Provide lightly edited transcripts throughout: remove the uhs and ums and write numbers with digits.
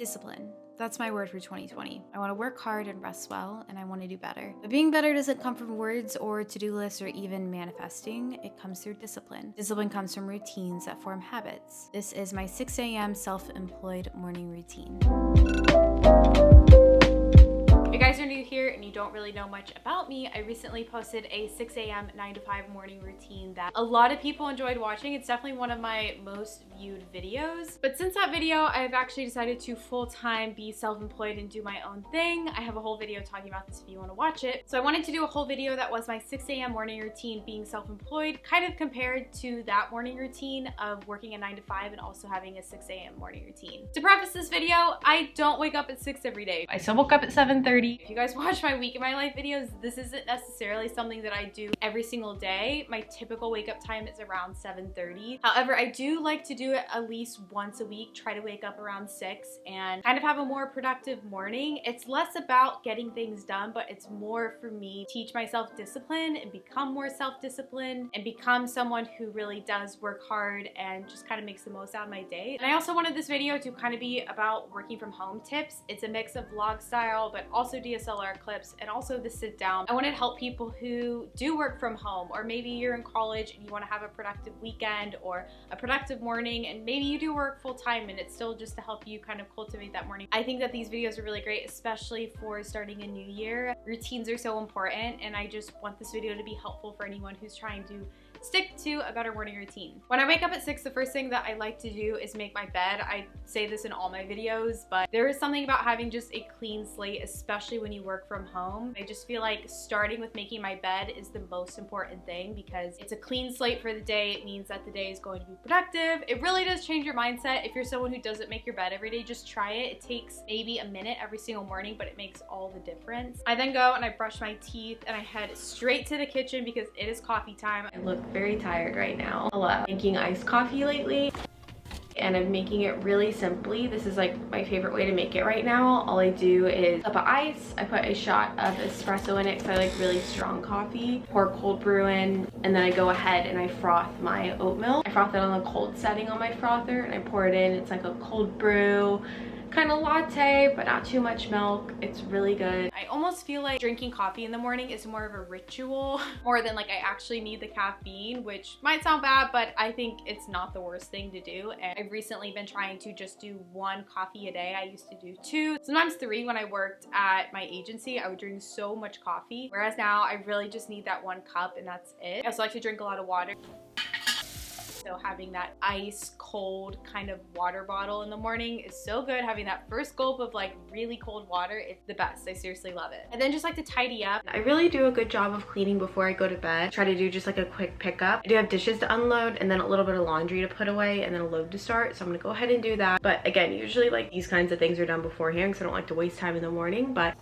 Discipline. That's my word for 2020. I want to work hard and rest well, and I want to do better. But being better doesn't come from words or to-do lists or even manifesting. It comes through discipline. Discipline comes from routines that form habits. This is my 6 a.m. self-employed morning routine. If you guys are new here and you don't really know much about me, I recently posted a 6 a.m. 9 to 5 morning routine that a lot of people enjoyed watching. It's definitely one of my most viewed videos. But since that video, I've actually decided to full-time be self-employed and do my own thing. I have a whole video talking about this if you want to watch it. So I wanted to do a whole video that was my 6 a.m. morning routine being self-employed, kind of compared to that morning routine of working a 9 to 5 and also having a 6 a.m. morning routine. To preface this video, I don't wake up at 6 every day. I still woke up at 7:30. If you guys watch my week in my life videos, this isn't necessarily something that I do every single day. My typical wake up time is around 7:30. However, I do like to do it at least once a week, try to wake up around 6 and kind of have a more productive morning. It's less about getting things done, but it's more for me to teach myself discipline and become more self-disciplined and become someone who really does work hard and just kind of makes the most out of my day. And I also wanted this video to kind of be about working from home tips. It's a mix of vlog style, but also DSLR clips and also the sit down. I wanted to help people who do work from home, or maybe you're in college and you want to have a productive weekend or a productive morning, and maybe you do work full time and it's still just to help you kind of cultivate that morning. I think that these videos are really great, especially for starting a new year. Routines are so important, and I just want this video to be helpful for anyone who's trying to stick to a better morning routine. When I wake up at 6, the first thing that I like to do is make my bed. I say this in all my videos, but there is something about having just a clean slate, especially when you work from home. I just feel like starting with making my bed is the most important thing, because it's a clean slate for the day. It means that the day is going to be productive. It really does change your mindset. If you're someone who doesn't make your bed every day, just try it. It takes maybe a minute every single morning, but it makes all the difference. I then go and I brush my teeth and I head straight to the kitchen because it is coffee time. I look very tired right now. I love making iced coffee lately, and I'm making it really simply. This is like my favorite way to make it right now. All I do is a cup of ice, I put a shot of espresso in it because I like really strong coffee, pour cold brew in, and then I go ahead and I froth my oat milk. I froth it on the cold setting on my frother and I pour it in. It's like a cold brew, kind of latte, but not too much milk. It's really good. I almost feel like drinking coffee in the morning is more of a ritual more than like I actually need the caffeine, which might sound bad, but I think it's not the worst thing to do. And I've recently been trying to just do 1 coffee a day. I used to do 2, sometimes 3 when I worked at my agency. I would drink so much coffee, whereas now I really just need that 1 cup and that's it. I also like to drink a lot of water. So having that ice cold kind of water bottle in the morning is so good. Having that first gulp of like really cold water, it's the best. I seriously love it. And then just like to tidy up. I really do a good job of cleaning before I go to bed. Try to do just like a quick pickup. I do have dishes to unload and then a little bit of laundry to put away and then a load to start. So I'm gonna go ahead and do that. But again, usually like these kinds of things are done beforehand because I don't like to waste time in the morning. But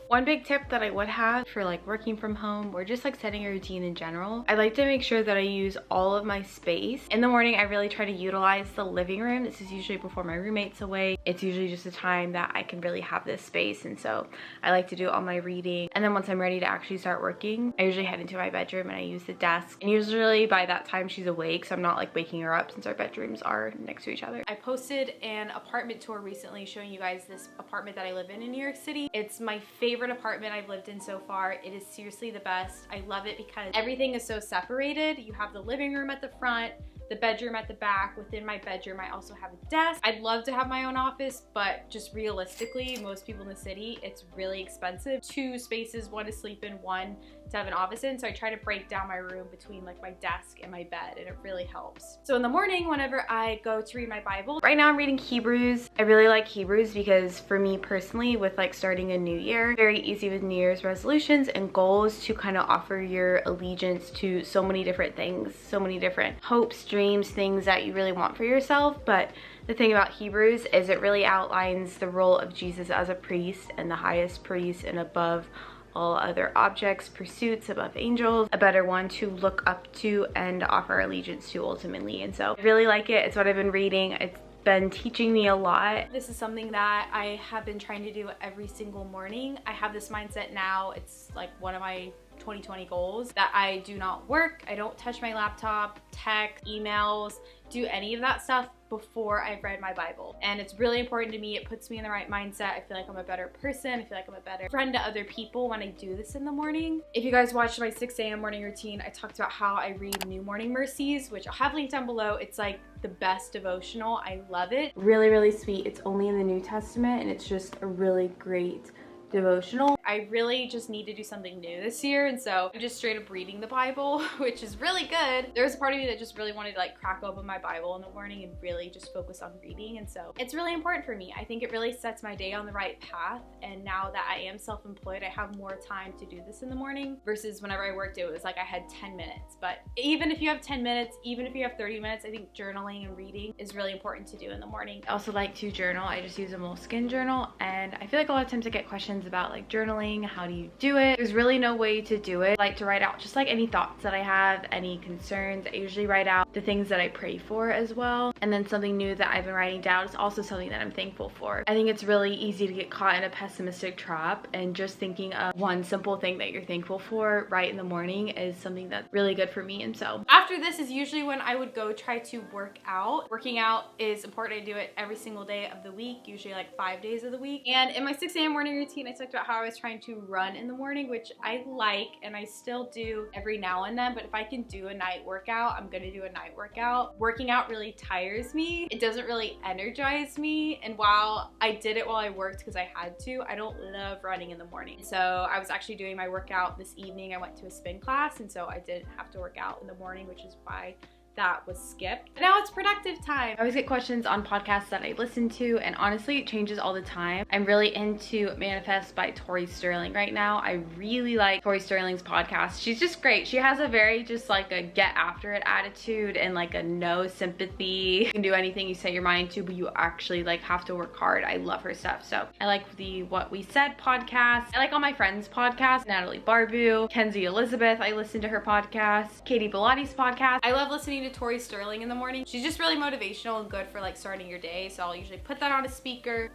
one big tip that I would have for like working from home or just like setting a routine in general, I like to make sure that I use all of my space. In the morning, I really try to utilize the living room. This is usually before my roommate's away. It's usually just a time that I can really have this space, and so I like to do all my reading. And then once I'm ready to actually start working, I usually head into my bedroom and I use the desk. And usually by that time she's awake, so I'm not like waking her up since our bedrooms are next to each other. I posted an apartment tour recently showing you guys this apartment that I live in New York City. It's my favorite apartment I've lived in so far. It is seriously the best. I love it because everything is so separated. You have the living room at the front, the bedroom at the back. Within my bedroom, I also have a desk. I'd love to have my own office, but just realistically, most people in the city, it's really expensive. 2 spaces, 1 to sleep in, 1 to have an office in. So I try to break down my room between like my desk and my bed, and it really helps. So in the morning, whenever I go to read my Bible, right now I'm reading Hebrews. I really like Hebrews because for me personally, with like starting a new year, very easy with New Year's resolutions and goals to kind of offer your allegiance to so many different things, so many different hopes, dreams, things that you really want for yourself. But the thing about Hebrews is it really outlines the role of Jesus as a priest and the highest priest and above all other objects, pursuits, above angels, a better one to look up to and offer allegiance to ultimately. And so I really like it. It's what I've been reading. It's been teaching me a lot. This is something that I have been trying to do every single morning. I have this mindset now. It's like one of my 2020 goals that I do not work, I don't touch my laptop, text, emails, do any of that stuff before I've read my Bible. And it's really important to me. It puts me in the right mindset. I feel like I'm a better person. I feel like I'm a better friend to other people when I do this in the morning. If you guys watched my 6 a.m. morning routine, I talked about how I read New Morning Mercies, which I'll have linked down below. It's like the best devotional. I love it. Really, really sweet. It's only in the New Testament and it's just a really great devotional. I really just need to do something new this year, and so I'm just straight up reading the Bible, which is really good. There was a part of me that just really wanted to like crack open my Bible in the morning and really just focus on reading, and so it's really important for me. I think it really sets my day on the right path, and now that I am self-employed, I have more time to do this in the morning versus whenever I worked it was like I had 10 minutes. But even if you have 10 minutes, even if you have 30 minutes, I think journaling and reading is really important to do in the morning. I also like to journal. I just use a Moleskine journal, and I feel like a lot of times I get questions about like journaling, how do you do it? There's really no way to do it. I like to write out just like any thoughts that I have, any concerns. I usually write out the things that I pray for as well, and then something new that I've been writing down is also something that I'm thankful for. I think it's really easy to get caught in a pessimistic trap, and just thinking of one simple thing that you're thankful for right in the morning is something that's really good for me. And so after this is usually when I would go try to work out. Working out is important. I do it every single day of the week, usually like 5 days of the week. And in my 6 a.m. morning routine, I talked about how I was trying to run in the morning, which I like and I still do every now and then, but if I can do a night workout, I'm gonna do a night workout. Working out really tires me. It doesn't really energize me, and while I did it while I worked because I had to, I don't love running in the morning. So I was actually doing my workout this evening. I went to a spin class, and so I didn't have to work out in the morning, which is why that was skipped. But now it's productive time. I always get questions on podcasts that I listen to, and honestly it changes all the time. I'm really into Manifest by Tori Sterling right now. I really like Tori Sterling's podcast. She's just great. She has a very just like a get after it attitude and like a no sympathy. You can do anything you set your mind to, but you actually like have to work hard. I love her stuff. So I like the What We Said podcast. I like all my friends' podcasts. Natalie Barbu, Kenzie Elizabeth, I listen to her podcast. Katie Bellatti's podcast. I love listening to Tori Sterling in the morning. She's just really motivational and good for like starting your day. So I'll usually put that on a speaker,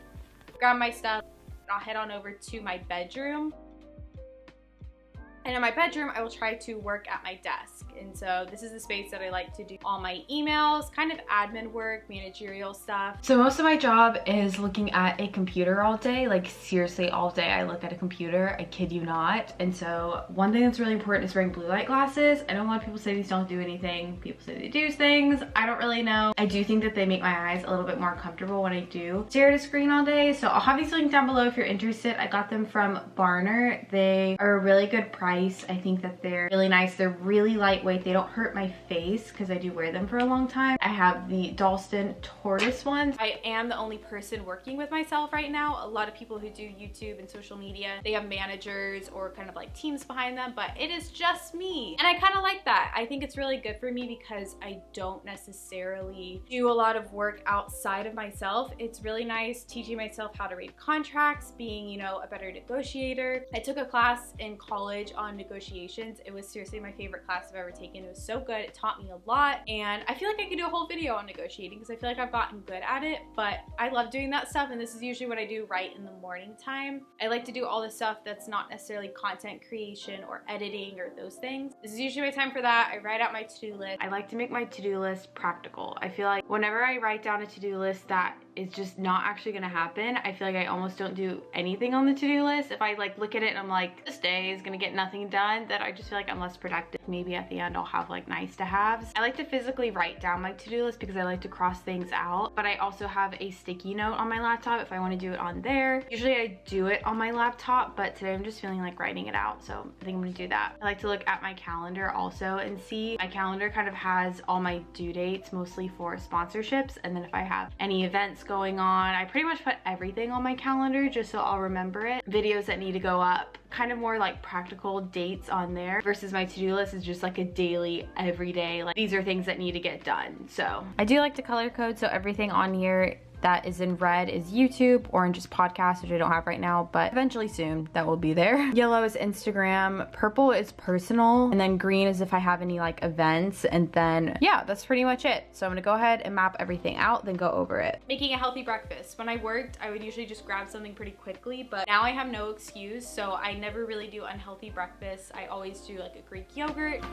grab my stuff, and I'll head on over to my bedroom. And in my bedroom, I will try to work at my desk. And so this is the space that I like to do all my emails, kind of admin work, managerial stuff. So most of my job is looking at a computer all day, like seriously all day I look at a computer, I kid you not. And so one thing that's really important is wearing blue light glasses. I know a lot of people say these don't do anything. People say they do things. I don't really know. I do think that they make my eyes a little bit more comfortable when I do stare at a screen all day. So I'll have these linked down below if you're interested. I got them from Barner. They are a really good price. I think that they're really nice. They're really lightweight. They don't hurt my face because I do wear them for a long time. I have the Dalston Tortoise ones. I am the only person working with myself right now. A lot of people who do YouTube and social media, they have managers or kind of like teams behind them, but it is just me. And I kind of like that. I think it's really good for me because I don't necessarily do a lot of work outside of myself. It's really nice teaching myself how to read contracts, being, you know, a better negotiator. I took a class in college on negotiations. It was seriously my favorite class I've ever taken. It was so good. It taught me a lot, and I feel like I could do a whole video on negotiating because I feel like I've gotten good at it, but I love doing that stuff, and this is usually what I do right in the morning time. I like to do all the stuff that's not necessarily content creation or editing or those things. This is usually my time for that. I write out my to-do list. I like to make my to-do list practical. I feel like whenever I write down a to-do list that is just not actually gonna happen, I feel like I almost don't do anything on the to-do list. If I like look at it and I'm like, this day is gonna get nothing done, that I just feel like I'm less productive. Maybe at the end I'll have like nice to haves. I like to physically write down my to-do list because I like to cross things out, but I also have a sticky note on my laptop if I want to do it on there. Usually I do it on my laptop, but today I'm just feeling like writing it out, so I think I'm gonna do that. I like to look at my calendar also and see. My calendar kind of has all my due dates, mostly for sponsorships, and then if I have any events going on, I pretty much put everything on my calendar just so I'll remember it. Videos that need to go up, kind of more like practical dates on there, versus my to-do list is just like a daily, everyday, like these are things that need to get done. So I do like to color code, so everything on here that is in red is YouTube, orange is podcast, which I don't have right now, but eventually soon that will be there. Yellow is Instagram, purple is personal, and then green is if I have any like events, and then yeah, that's pretty much it. So I'm gonna go ahead and map everything out, then go over it. Making a healthy breakfast. When I worked, I would usually just grab something pretty quickly, but now I have no excuse, so I never really do unhealthy breakfasts. I always do like a Greek yogurt.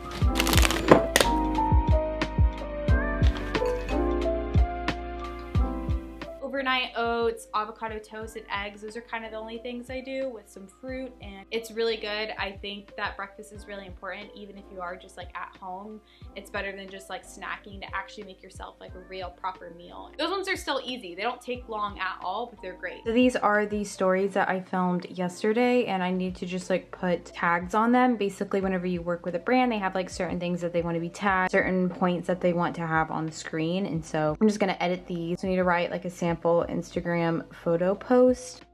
Overnight oats, avocado toast, and eggs. Those are kind of the only things I do, with some fruit, and it's really good. I think that breakfast is really important, even if you are just like at home. It's better than just like snacking, to actually make yourself like a real proper meal. Those ones are still easy. They don't take long at all, but they're great. So these are the stories that I filmed yesterday, and I need to just like put tags on them. Basically, whenever you work with a brand, they have like certain things that they want to be tagged, certain points that they want to have on the screen, and so I'm just gonna edit these. So I need to write like a sample Instagram photo post.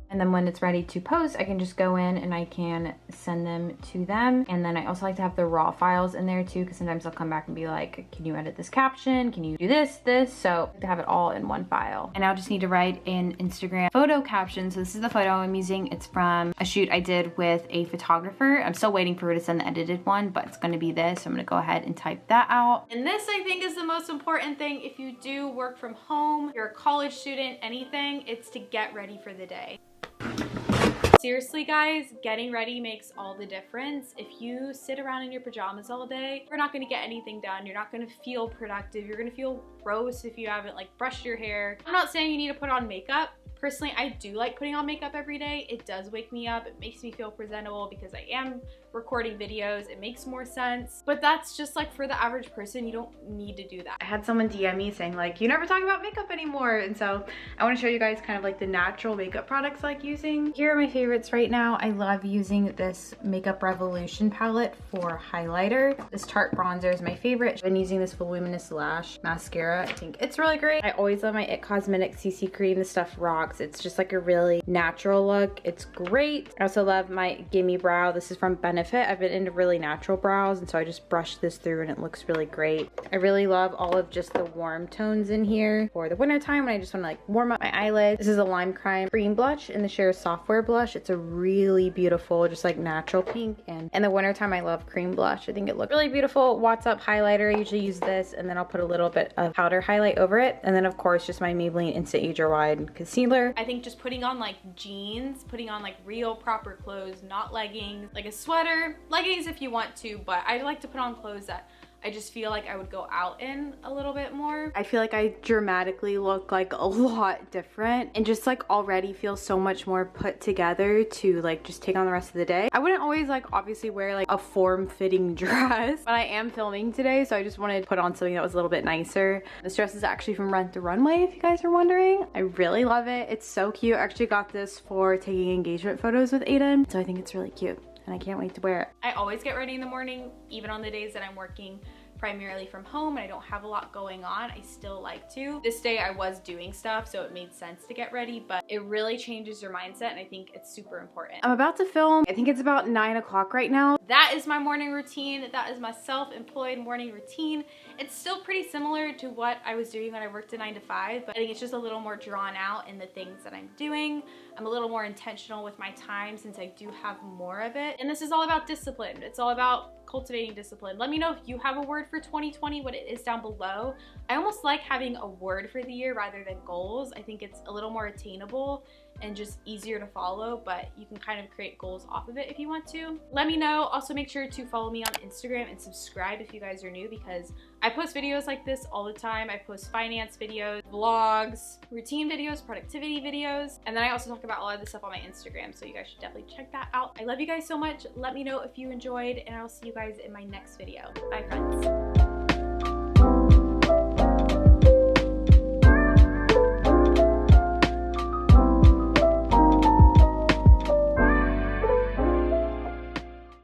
And then when it's ready to post, I can just go in and I can send them to them. And then I also like to have the raw files in there too, because sometimes they'll come back and be like, can you edit this caption? Can you do this? So I like to have it all in one file. And I just need to write an Instagram photo caption. So this is the photo I'm using. It's from a shoot I did with a photographer. I'm still waiting for her to send the edited one, but it's gonna be this. So I'm gonna go ahead and type that out. And this, I think, is the most important thing if you do work from home, you're a college student, anything, it's to get ready for the day. Seriously guys, getting ready makes all the difference. If you sit around in your pajamas all day, you're not gonna get anything done. You're not gonna feel productive. You're gonna feel gross if you haven't like brushed your hair. I'm not saying you need to put on makeup. Personally, I do like putting on makeup every day. It does wake me up. It makes me feel presentable because I am recording videos. It makes more sense. But that's just like for the average person, you don't need to do that. I had someone DM me saying like, you never talk about makeup anymore. And so I want to show you guys kind of like the natural makeup products I like using. Here are my favorites right now. I love using this Makeup Revolution palette for highlighter. This Tarte bronzer is my favorite. I've been using this Voluminous Lash mascara. I think it's really great. I always love my IT Cosmetics CC cream. This stuff rocks. It's just like a really natural look. It's great. I also love my Gimme Brow. This is from Benefit. I've been into really natural brows, and so I just brushed this through and it looks really great. I really love all of just the warm tones in here for the winter time when I just want to like warm up my eyelids. This is a Lime Crime cream blush in the shade Software Blush. It's a really beautiful, just like natural pink, and in the winter time I love cream blush. I think it looks really beautiful. What's Up highlighter, I usually use this, and then I'll put a little bit of powder highlight over it, and then of course just my Maybelline Instant Age Wide concealer. I think just putting on like jeans, putting on like real proper clothes, not leggings, like a sweater, leggings if you want to, but I like to put on clothes that I just feel like I would go out in a little bit more. I feel like I dramatically look like a lot different and just like already feel so much more put together to like just take on the rest of the day. I wouldn't always like obviously wear like a form-fitting dress, but I am filming today, so I just wanted to put on something that was a little bit nicer. This dress is actually from Rent the Runway, if you guys are wondering. I really love it. It's so cute. I actually got this for taking engagement photos with Aiden, so I think it's really cute. And I can't wait to wear it. I always get ready in the morning, even on the days that I'm working primarily from home and I don't have a lot going on. I still like to. This day I was doing stuff, so it made sense to get ready, but it really changes your mindset, and I think it's super important. I'm about to film. I think it's about 9 o'clock right now. That is my morning routine. That is my self-employed morning routine. It's still pretty similar to what I was doing when I worked a 9 to 5, but I think it's just a little more drawn out in the things that I'm doing. I'm a little more intentional with my time since I do have more of it. And this is all about discipline. It's all about cultivating discipline. Let me know if you have a word for 2020, what it is down below. I almost like having a word for the year rather than goals. I think it's a little more attainable and just easier to follow, but you can kind of create goals off of it if you want to. Let me know. Also make sure to follow me on Instagram and subscribe if you guys are new, because I post videos like this all the time. I post finance videos, vlogs, routine videos, productivity videos, and then I also talk about a lot of this stuff on my Instagram, so you guys should definitely check that out. I love you guys so much. Let me know if you enjoyed, and I'll see you guys in my next video. Bye, friends.